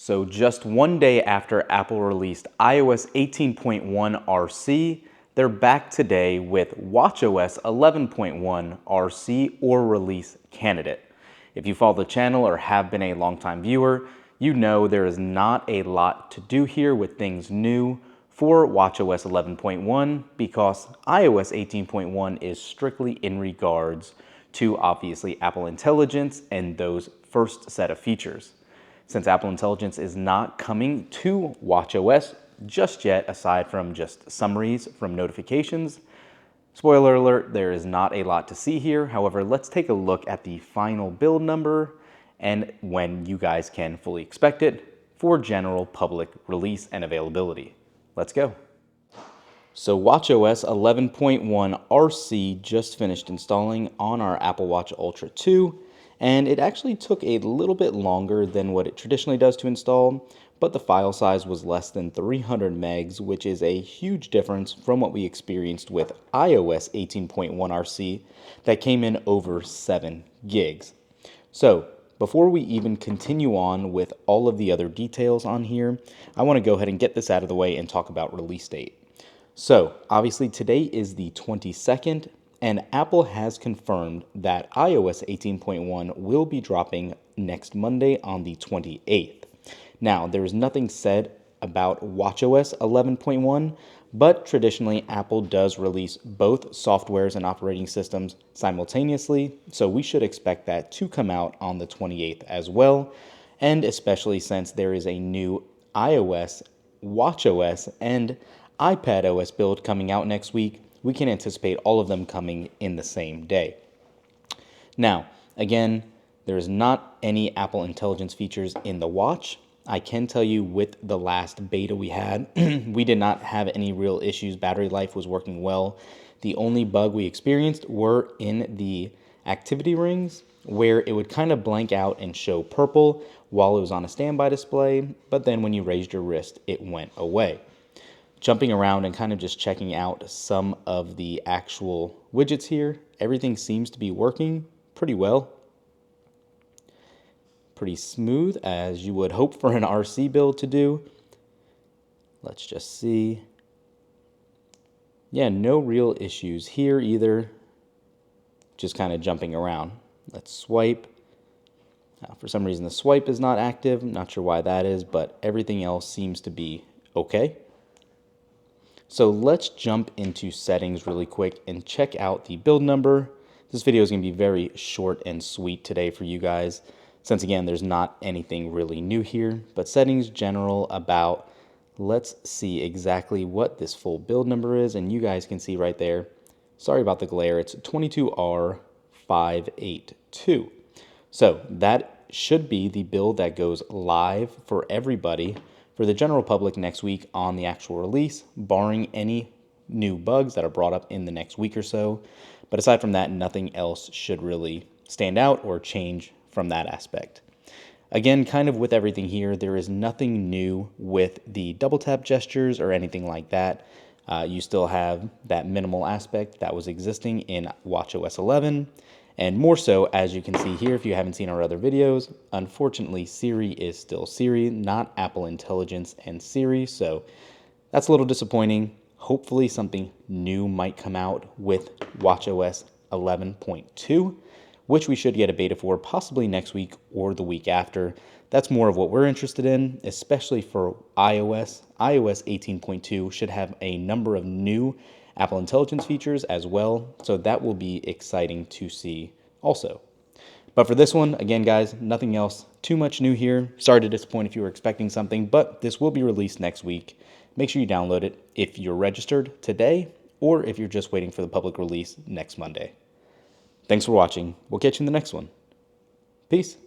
So just one day after Apple released iOS 18.1 RC, they're back today with watchOS 11.1 RC or release candidate. If you follow the channel or have been a longtime viewer, you know there is not a lot to do here with things new for watchOS 11.1 because iOS 18.1 is strictly in regards to obviously Apple Intelligence and those first set of features. Since Apple Intelligence is not coming to watchOS just yet, aside from just summaries from notifications, spoiler alert, there is not a lot to see here. However, let's take a look at the final build number and when you guys can fully expect it for general public release and availability. Let's go. So watchOS 11.1 RC just finished installing on our Apple Watch Ultra 2, and it actually took a little bit longer than what it traditionally does to install, but the file size was less than 300 megs, which is a huge difference from what we experienced with iOS 18.1 RC that came in over 7 gigs. So before we even continue on with all of the other details on here, I want to go ahead and get this out of the way and talk about release date. So obviously today is the 22nd, and Apple has confirmed that iOS 18.1 will be dropping next Monday on the 28th. Now, there is nothing said about watchOS 11.1, but traditionally Apple does release both softwares and operating systems simultaneously, so we should expect that to come out on the 28th as well, and especially since there is a new iOS, watchOS, and iPadOS build coming out next week, we can anticipate all of them coming in the same day. Now, again, there is not any Apple Intelligence features in the watch. I can tell you with the last beta we had, we did not have any real issues. Battery life was working well. The only bug we experienced were in the activity rings, where it would kind of blank out and show purple while it was on a standby display, but then when you raised your wrist, it went away. Jumping around and kind of just checking out some of the actual widgets here, everything seems to be working pretty well. Pretty smooth, as you would hope for an RC build to do. Let's just see. Yeah, no real issues here either. Just kind of jumping around. Let's swipe. Now, for some reason the swipe is not active. I'm not sure why that is, but everything else seems to be okay. So let's jump into settings really quick and check out the build number. This video is going to be very short and sweet today for you guys, since again, there's not anything really new here, but settings general about, let's see exactly what this full build number is, and you guys can see right there. Sorry about the glare, it's 22R582. So that should be the build that goes live for everybody, for the general public next week on the actual release, barring any new bugs that are brought up in the next week or so. But aside from that, nothing else should really stand out or change from that aspect. Again, kind of with everything here, there is nothing new with the double tap gestures or anything like that. You still have that minimal aspect that was existing in watchOS 11. And more so, as you can see here, if you haven't seen our other videos, unfortunately, Siri is still Siri, not Apple Intelligence and Siri. So that's a little disappointing. Hopefully something new might come out with watchOS 11.2, which we should get a beta for possibly next week or the week after. That's more of what we're interested in, especially for iOS. iOS 18.2 should have a number of new Apple Intelligence features as well, so that will be exciting to see also. But for this one, again guys, nothing else too much new here. Sorry to disappoint if you were expecting something, but this will be released next week. Make sure you download it if you're registered today or if you're just waiting for the public release next Monday. Thanks for watching. We'll catch you in the next one. Peace.